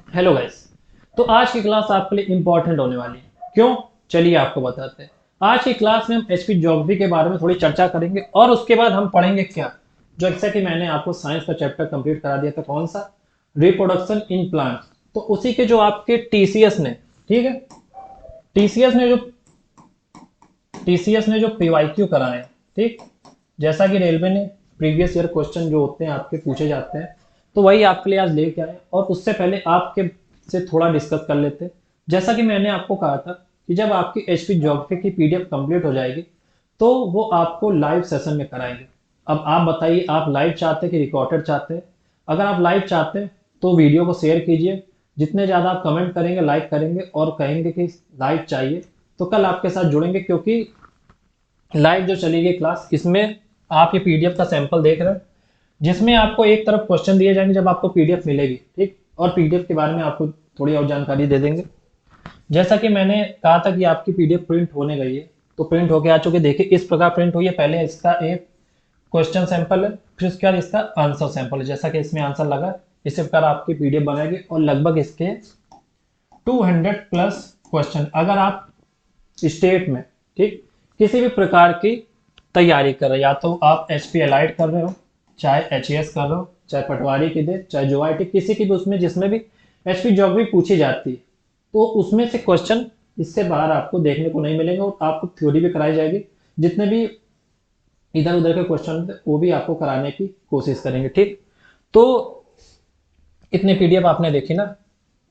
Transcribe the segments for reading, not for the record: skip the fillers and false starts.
Hello guys. तो आज की क्लास आपके लिए इंपॉर्टेंट होने वाली है। क्यों? चलिए आपको बताते हैं। आज की क्लास में हम एचपी ज्योग्राफी के बारे में थोड़ी चर्चा करेंगे और उसके बाद हम पढ़ेंगे क्या, जो एक्जैक्टली मैंने आपको साइंस का चैप्टर कंप्लीट करा दिया था, कौन सा, रिप्रोडक्शन इन प्लांट्स। तो उसी के जो आपके टीसीएस ने, ठीक है, टीसीएस ने जो टीसीएस ने जो पीवाईक्यू कराए, ठीक, जैसा कि रेलवे ने प्रीवियस ईयर क्वेश्चन जो होते हैं आपके पूछे जाते हैं, तो वही आपके लिए आज लेके आए। और उससे पहले आपके से थोड़ा डिस्कस कर लेते हैं। जैसा कि मैंने आपको कहा था कि जब आपकी एचपी ज्योग्राफी की पीडीएफ कंप्लीट हो जाएगी तो वो आपको लाइव सेशन में कराएंगे। अब आप बताइए, आप लाइव चाहते हैं कि रिकॉर्डेड चाहते हैं? अगर आप लाइव चाहते हैं तो वीडियो को शेयर कीजिए। जितने ज़्यादा आप कमेंट करेंगे, लाइक करेंगे और कहेंगे कि लाइव चाहिए, तो कल आपके साथ जुड़ेंगे। क्योंकि लाइव जो चलेगी क्लास, इसमें आप ये पीडीएफ का सैंपल देख रहे हैं, जिसमें आपको एक तरफ क्वेश्चन दिए जाएंगे जब आपको पीडीएफ मिलेगी, ठीक, और पीडीएफ के बारे में आपको थोड़ी और जानकारी दे देंगे। जैसा कि मैंने कहा था कि आपकी पीडीएफ प्रिंट होने गई है, तो प्रिंट होके आ चुकी है। देखिए इस प्रकार प्रिंट हुई है। पहले इसका एक क्वेश्चन सैंपल है, फिर उसके बाद इसका आंसर सैंपल है। जैसा कि इसमें आंसर लगा, इसी प्रकार आपकी पीडीएफ बनाएगी और लगभग इसके 200 प्लस क्वेश्चन। अगर आप स्टेट में, ठीक, किसी भी प्रकार की तैयारी कर रहे हैं, या तो आप एच पी एलाइड कर रहे हो, चाहे एच कर रहे हो, चाहे पटवारी की दे, चाहे जो किसी की भी, उसमें जिसमें भी एच पी ज्योग्राफी पूछी जाती है, तो उसमें से क्वेश्चन इससे बाहर आपको देखने को नहीं मिलेंगे। और आपको थ्योरी भी कराई जाएगी। जितने भी इधर उधर के क्वेश्चन वो भी आपको कराने की कोशिश करेंगे, ठीक। तो इतने पीडीएफ आपने देखी ना,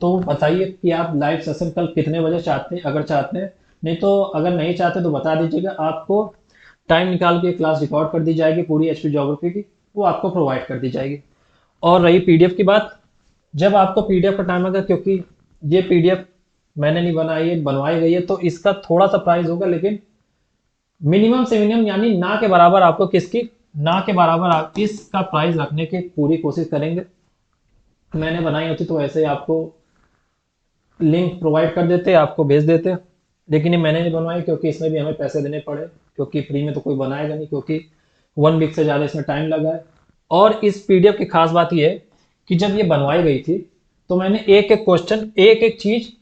तो बताइए कि आप लाइव सेशन कल कितने बजे चाहते हैं, अगर चाहते हैं। नहीं तो अगर नहीं चाहते तो बता दीजिएगा, आपको टाइम निकाल के क्लास रिकॉर्ड कर दी जाएगी पूरी एचपी ज्योग्राफी की, वो आपको प्रोवाइड कर दी जाएगी। और रही पीडीएफ की बात, जब आपको पीडीएफ का टाइम आएगा, क्योंकि ये पीडीएफ मैंने नहीं बनाई है, बनवाई गई है, तो इसका थोड़ा सा प्राइस होगा, लेकिन मिनिमम से मिनिमम यानी ना के बराबर आपको, किसकी ना के बराबर आप इसका प्राइस रखने की पूरी कोशिश करेंगे। मैंने बनाई होती तो ऐसे ही आपको लिंक प्रोवाइड कर देते, आपको भेज देते। लेकिन ये मैंने नहीं बनवाई, क्योंकि इसमें भी हमें पैसे देने पड़े, क्योंकि फ्री में तो कोई बनाएगा नहीं, क्योंकि 1 वीक से ज़्यादा इसमें टाइम लगा है। और इस पीडीएफ की खास बात यह है कि जब ये बनवाई गई थी तो मैंने एक एक क्वेश्चन, एक एक चीज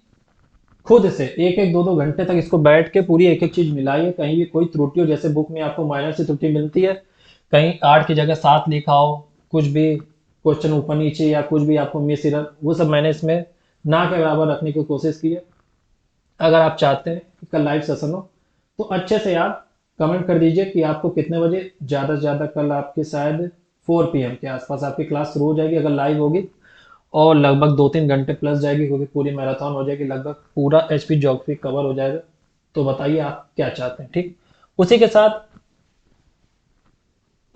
खुद से एक एक 2-2 घंटे तक इसको बैठ के पूरी एक एक चीज मिलाई है। कहीं भी कोई त्रुटि हो, जैसे बुक में आपको माइनर से त्रुटि मिलती है, कहीं 8 की जगह 7 लिखा हो, कुछ भी क्वेश्चन ऊपर नीचे या कुछ भी आपको मिस इरर, वो सब मैंने इसमें ना के बराबर रखने की कोशिश की है। अगर आप चाहते हैं कि कल लाइव सेशन हो, तो अच्छे से आप कमेंट कर दीजिए कि आपको कितने बजे, ज़्यादा से ज़्यादा कल आपके शायद 4 PM के आसपास आपकी क्लास शुरू हो जाएगी, अगर लाइव होगी। और लगभग 2-3 घंटे प्लस जाएगी, क्योंकि पूरी मैराथन हो जाएगी, लगभग पूरा एचपी ज्योग्राफी कवर हो जाएगा। तो बताइए आप क्या चाहते हैं, ठीक। उसी के साथ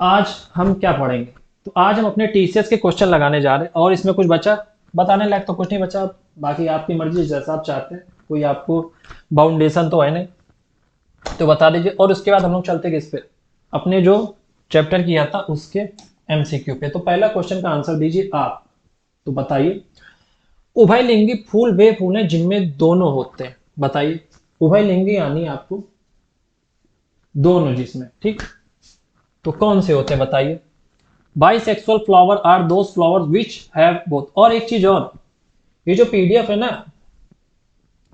आज हम क्या पढ़ेंगे, तो आज हम अपने टीसीएस के क्वेश्चन लगाने जा रहे हैं। और इसमें कुछ बचा, बताने लायक तो कुछ नहीं बचा। बाकी आपकी मर्जी, जैसा आप चाहते हैं, कोई आपको बाउंडेशन तो है नहीं, तो बता दीजिए। और उसके बाद हम लोग चलते किस पे, अपने जो चैप्टर किया था उसके एमसीक्यू पे। तो पहला क्वेश्चन का आंसर दीजिए आप। तो बताइए, उभयलिंगी फूल वे फूल हैं जिनमें दोनों होते हैं। बताइए, उभयलिंगी यानी आपको दोनों, जिसमें, ठीक, तो कौन से होते हैं बताइए। Bisexual flower are those flower which have both. और एक चीज और, ये जो पीडीएफ है ना,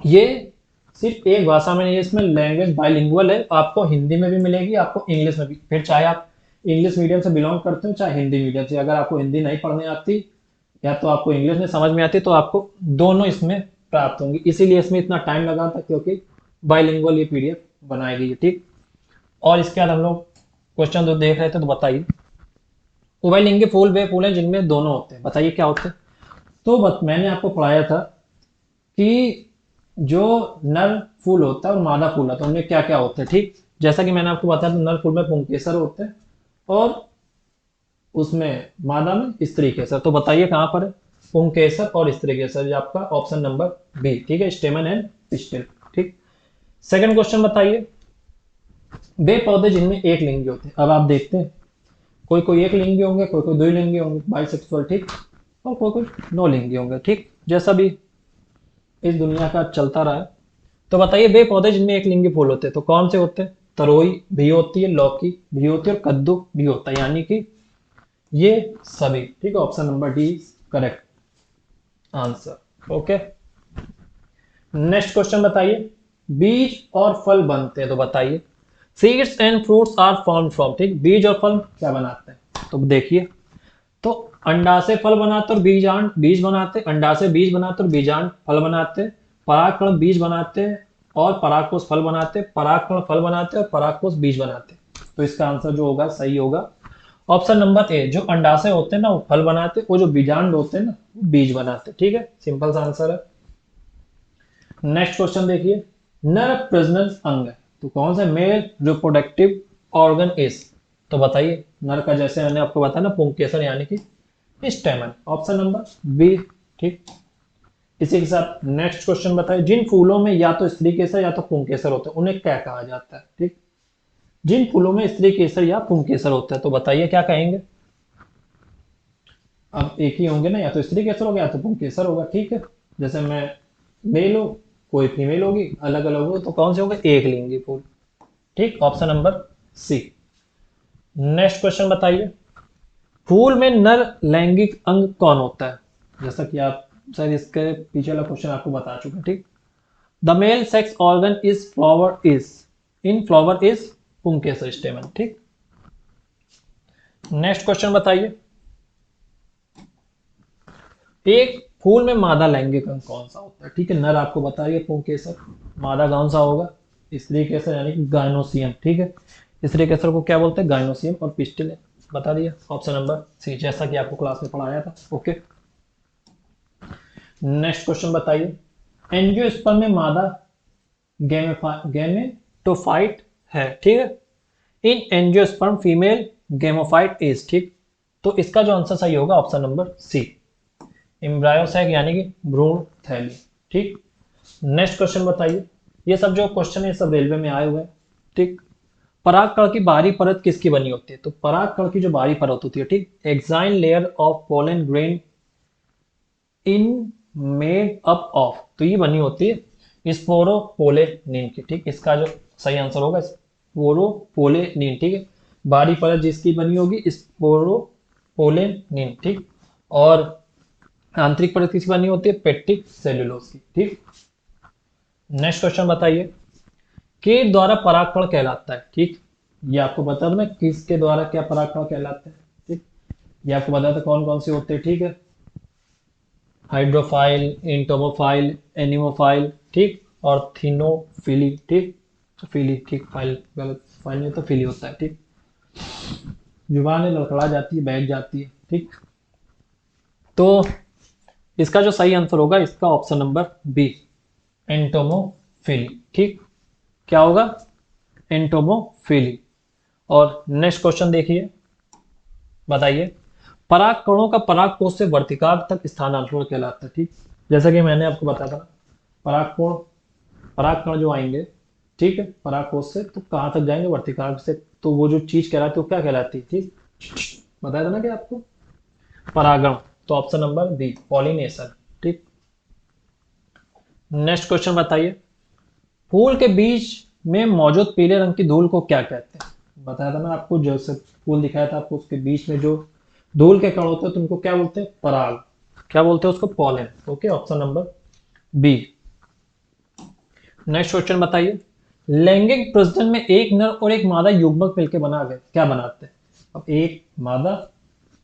ये सिर्फ एक भाषा में नहीं है, इसमें लैंग्वेज बाइलिंगुअल है। आपको हिंदी में भी मिलेगी, आपको इंग्लिश में भी। फिर चाहे आप इंग्लिश मीडियम से बिलोंग करते हो, चाहे हिंदी मीडियम से, अगर आपको हिंदी नहीं पढ़ने आती या तो आपको इंग्लिश में समझ में आती, तो आपको दोनों इसमें प्राप्त होंगी। इसीलिए इसमें इतना टाइम लगा था, क्योंकि बाइलिंगुअल ये पीडीएफ बनाई गई है, ठीक। और इसके बाद हम लोग क्वेश्चन जो देख रहे थे, तो बताइए, उभयलिंगी फूल वे फूल हैं जिनमें दोनों होते हैं। बताइए क्या होते हैं। तो मैंने आपको पढ़ाया था कि जो नर फूल होता है और मादा फूल होता है, उनमें क्या क्या होते हैं, ठीक। जैसा कि मैंने आपको बताया, तो नर फूल में पुंकेसर होते हैं और उसमें मादा में स्त्री केसर। तो बताइए कहाँ पर है पुंकेसर और स्त्री केसर। ये आपका ऑप्शन नंबर बी, ठीक है, स्टेमन एंड पिस्टिल, ठीक। सेकंड क्वेश्चन बताइए, वे पौधे जिनमें एक लिंगी होते हैं। अब आप देखते हैं, कोई कोई एक लिंगी होंगे, कोई कोई दो लिंगी होंगे, बाइसेक्सुअल, ठीक, और कोई कोई नो लिंगी होंगे, ठीक, जैसा भी इस दुनिया का चलता रहा है। तो बताइए, वे पौधे जिनमें एक लिंगी फूल होते हैं, तो कौन से होते हैं। तरोई भी होती है, लौकी भी होती है, और कद्दू भी होता है, यानी कि ये सभी, ठीक है। Option number D correct answer. Okay, next question बताइए, बीज और फल बनते हैं तो बताइए। Seeds and fruits are form from, ठीक, बीज और फल क्या बनाते हैं तो देखिए, तो अंडा से फल बनाते और बीजांड बीज बनाते, अंडा से बीज बनाते और बीजांड फल बनाते, परागकण बीज बनाते और परागकोश फल बनाते, परागकण फल बनाते और परागकोश बीज बनाते। तो इसका आंसर जो होगा सही होगा ऑप्शन नंबर ए, जो अंडाशय होते हैं ना वो फल बनाते, वो जो बीजांड होते हैं ना वो बीज बनाते। ठीक है, सिंपल सा आंसर है। नेक्स्ट क्वेश्चन देखिए, नर प्रजनन अंग है तो कौन सा मेल रिप्रोडक्टिव ऑर्गन इज, तो बताइए। नर का जैसे मैंने आपको बताया ना पुंकेसर यानी कि स्टेमन, ऑप्शन नंबर बी। ठीक, इसी के साथ नेक्स्ट क्वेश्चन बताइए, जिन फूलों में या तो स्त्री केसर या तो पुंकेसर होते हैं उन्हें क्या कहा जाता है। ठीक, जिन फूलों में स्त्री केसर या पुंकेसर होता है तो बताइए क्या कहेंगे। अब एक ही होंगे ना, या तो स्त्री केसर होगा या तो पुंकेसर होगा। ठीक है, जैसे मैं मेल हो, कोई फीमेल होगी, अलग अलग हो तो कौन से होंगे, एक लिंगी फूल। ठीक, option number C. Next question बताइए, फूल में नर लैंगिक अंग कौन होता है, जैसा कि आप शायद इसके पीछे वाला क्वेश्चन आपको बता चुके हैं। ठीक, the male sex organ is flower is, in flower is पुंकेसर स्टेमन। ठीक, नेक्स्ट क्वेश्चन बताइए, एक फूल में मादा लैंगिक अंग कौन सा होता है। ठीक है, नर आपको बताइए पुंकेसर, मादा कौन सा होगा, स्त्री केसर यानी कि गायनोसियम। ठीक है, स्त्री केसर को क्या बोलते हैं, गायनोसियम, और पिस्टिल बता दिया, ऑप्शन नंबर सी, जैसा कि आपको क्लास में पढ़ाया था। ओके, नेक्स्ट क्वेश्चन बताइए, एंजियोस्पर्म में मादा गेमेटोफाइट है। ठीक है, इन एंजियोस्पर्म फीमेल गेमोफाइट इज। ठीक, तो इसका जो आंसर सही होगा ऑप्शन नंबर सी, एम्ब्रायोसैक यानी कि भ्रूण थैली। ठीक, नेक्स्ट क्वेश्चन बताइए, ये सब जो क्वेश्चन है ये सब रेलवे में आए हुए हैं। ठीक, परागकण की बाहरी परत किसकी बनी होती है, तो परागकण की जो बाहरी परत होती है, ठीक, exine layer of pollen grain in made up of, तो ये बनी होती है स्पोरोपोलेनिन की। ठीक, इसका जो सही आंसर होगा स्पोरोपोलेनिन। ठीक है, बाहरी परत जिसकी बनी होगी स्पोरोपोलेनिन। ठीक, और आंतरिक परत किसकी बनी होती है, पेप्टिक सेल्यूलोज की। ठीक, नेक्स्ट क्वेश्चन बताइए, कीट द्वारा परागकण कहलाता है। ठीक, ये आपको बता दो मैं किसके द्वारा क्या परागकण कहलाते हैं। ठीक, ये आपको बता दो कौन कौन से होते हैं। ठीक है, हाइड्रोफाइल, इंटोमोफाइल, एनिमोफाइल, ठीक, और थिनोफिली। ठीक, फिली, ठीक, फाइल गलत, फाइल में तो फिली होता है। ठीक, जुबान लड़खड़ा जाती है, बैठ जाती है। ठीक, तो इसका जो सही आंसर होगा इसका ऑप्शन नंबर बी, एंटोमोफिली। ठीक, क्या होगा, एंटोमोफिली। और नेक्स्ट क्वेश्चन देखिए, बताइए, पराग कणों का परागकोश से वर्तिकाग्र तक स्थानांतरण कहलाता है। ठीक, जैसा कि मैंने आपको बताया था, परागकोण पराग कण जो आएंगे, ठीक है, परागकोश से तो कहाँ तक जाएंगे, वर्तिकाग्र से, तो वो जो चीज कहलाती है वो क्या कहलाती है। ठीक, बताया था ना कि आपको, परागण, तो ऑप्शन नंबर बी, पॉलिनेशन। ठीक, नेक्स्ट क्वेश्चन बताइए, फूल के बीच में मौजूद पीले रंग की धूल को क्या कहते हैं। बताया था ना आपको, जैसे फूल दिखाया था आपको, उसके बीच में जो धूल के कण होते हैं तो उनको क्या बोलते हैं, पराग, क्या बोलते हैं उसको, pollen. Okay, option number B. Next question बताइए, लैंगिक प्रजनन में एक नर और एक मादा युग्मक मिलकर बना गए क्या बनाते हैं। अब एक मादा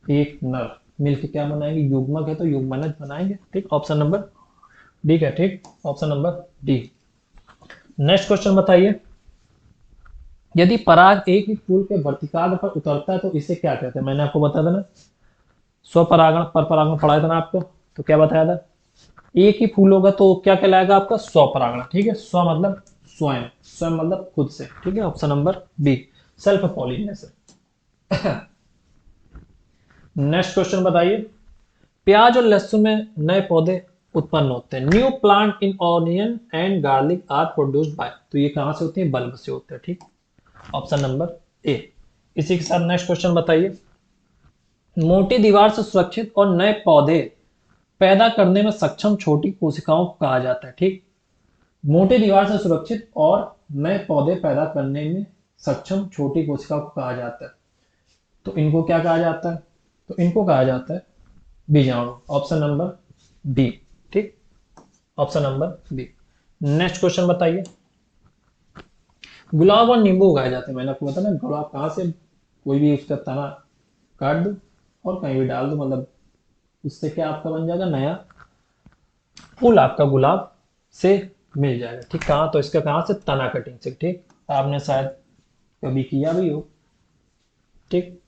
एक नर मिलकर क्या बनाएंगे, युग्मक है तो युग्मनज बनाएंगे। ठीक, ऑप्शन नंबर डी है। ठीक, option number D. Next question बताइए, यदि पराग एक ही फूल के वर्तिकाग्र पर उतरता है तो इसे क्या कहते हैं। मैंने आपको बताया था ना, स्वपरागण पर परागण पढ़ाया था ना आपको, तो क्या बताया था, एक ही फूल होगा तो क्या कहलाएगा आपका, स्वपरागण। ठीक है, स्व मतलब स्वयं, स्वयं मतलब खुद से। ठीक है, option number B, self pollination. Next question बताइए, प्याज और लहसुन में नए पौधे उत्पन्न होते हैं, new plant in onion and garlic are produced by, तो ये कहां से होते हैं, बल्ब से होते हैं। ठीक, ऑप्शन नंबर ए। इसी के साथ नेक्स्ट क्वेश्चन बताइए, मोटी दीवार से सुरक्षित और नए पौधे पैदा करने में सक्षम छोटी कोशिकाओं को कहा जाता है। ठीक, मोटी दीवार से सुरक्षित और नए पौधे पैदा करने में सक्षम छोटी कोशिकाओं को कहा जाता है, तो इनको क्या कहा जाता है, तो इनको कहा जाता है बीजाणु, ऑप्शन नंबर डी। ठीक, option number B. Next question बताइए। गुलाब और नींबू उगाए जाते हैं, मैंने आपको बताया ना, गुलाब कहाँ से, कोई भी उसका तना काट दो और कहीं भी डाल दो, मतलब उससे क्या आपका बन जाएगा, नया फूल आपका गुलाब से मिल जाएगा। ठीक, कहाँ, तो इसका कहाँ से, तना कटिंग से। ठीक, आपने शायद कभी किया भी हो। ठीक,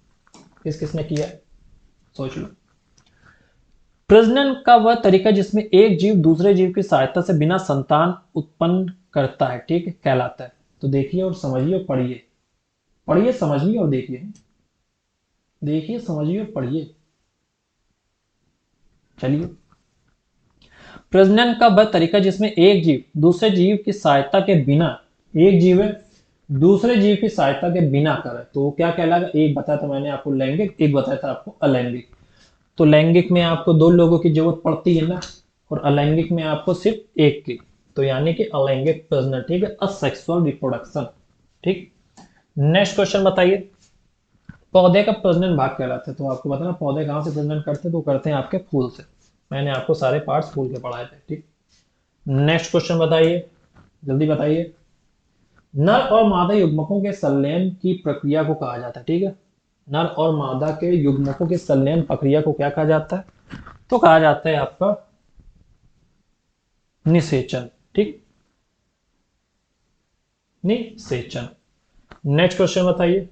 किस किसने किया है, सोच लो। प्रजनन का वह तरीका जिसमें एक जीव दूसरे जीव की सहायता से बिना संतान उत्पन्न करता है, ठीक है, कहलाता है। तो देखिए और समझिए और पढ़िए, पढ़िए समझिए और देखिए, देखिए समझिए और पढ़िए। चलिए, प्रजनन का वह तरीका जिसमें एक जीव दूसरे जीव की सहायता के बिना, एक जीव है दूसरे जीव की सहायता के बिना करे, तो वो क्या कहलाएगा, एक बताया था मैंने आपको लैंगिक, एक बताया था आपको अलैंगिक। तो लैंगिक में आपको दो लोगों की जरूरत पड़ती है ना, और अलैंगिक में आपको सिर्फ एक की। तो यानी कि अलैंगिक प्रजनन, ठीक है, असेक्सुअल रिप्रोडक्शन। ठीक, नेक्स्ट क्वेश्चन बताइए। पौधे का प्रजनन भाग कहलाता है, तो आपको बताना पौधे कहाँ से प्रजनन करते हैं, तो करते हैं आपके फूल से। मैंने आपको सारे पार्ट्स फूल के पढ़ाए थे। ठीक, नेक्स्ट क्वेश्चन बताइए, जल्दी बताइए। नर और मादा युग्मकों के संलयन की प्रक्रिया को कहा जाता है, ठीक है, नर और मादा के युग्मकों के संलयन प्रक्रिया को क्या कहा जाता है, तो कहा जाता है आपका निषेचन। ठीक, निषेचन। नेक्स्ट क्वेश्चन बताइए।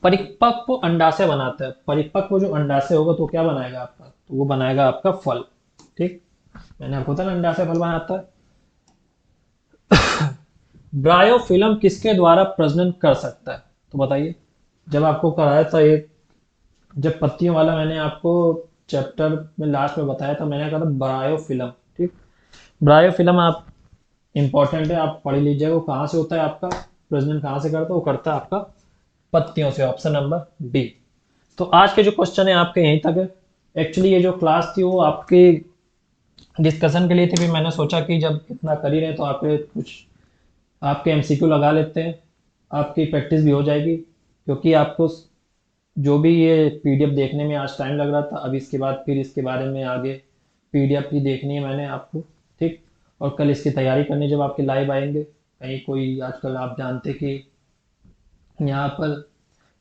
परिपक्व अंडाशय बनाता है, परिपक्व जो अंडाशय होगा तो क्या बनाएगा आपका, तो वो बनाएगा आपका फल। ठीक, मैंने आपको बताया ना अंडाशय फल बनाता है। ब्रायोफिल्म किसके द्वारा प्रजनन कर सकता है, तो बताइए। जब आपको कराया था एक, जब पत्तियों वाला मैंने आपको चैप्टर में लास्ट में बताया था, मैंने कहा था ब्रायोफिल्म। ठीक, ब्रायोफिल्म आप इंपॉर्टेंट है, आप पढ़ लीजिएगा, वो कहाँ से होता है आपका, प्रजनन कहाँ से करता है, वो करता है आपका पत्तियों से, ऑप्शन नंबर डी। तो आज के जो क्वेश्चन है आपके यहीं तक है। एक्चुअली ये जो क्लास थी वो आपकी डिस्कशन के लिए थी, फिर मैंने सोचा कि जब इतना कर ही रहे तो आपके कुछ, आपके एमसीक्यू लगा लेते हैं, आपकी प्रैक्टिस भी हो जाएगी। क्योंकि आपको जो भी ये पीडीएफ देखने में आज टाइम लग रहा था, अब इसके बाद फिर इसके बारे में आगे पीडीएफ भी देखनी है मैंने आपको। ठीक, और कल इसकी तैयारी करनी जब आपके लाइव आएंगे। कहीं कोई, आजकल आप जानते कि यहाँ पर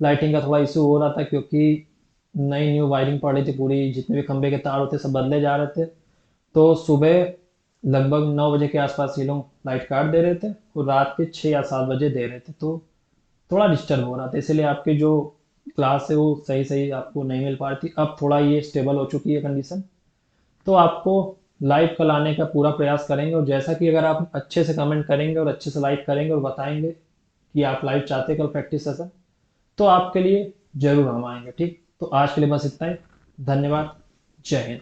लाइटिंग का थोड़ा इशू हो रहा था, क्योंकि नई न्यू वायरिंग पड़ रही थी पूरी, जितने भी खंभे के तार होते सब बदले जा रहे थे। तो सुबह लगभग 9 बजे के आसपास ये लोग लाइट काट दे रहे थे और रात के 6 या 7 बजे दे रहे थे, तो थोड़ा डिस्टर्ब हो रहा था, इसलिए आपकी जो क्लास है वो सही सही आपको नहीं मिल पा रही थी। अब थोड़ा ये स्टेबल हो चुकी है कंडीशन, तो आपको लाइव कल आने का पूरा प्रयास करेंगे। और जैसा कि अगर आप अच्छे से कमेंट करेंगे और अच्छे से लाइक करेंगे और बताएंगे कि आप लाइव चाहते हैं कल प्रैक्टिस सेशन, तो आपके लिए जरूर हम आएंगे। ठीक, तो आज के लिए बस इतना ही। धन्यवाद, जय हिंद।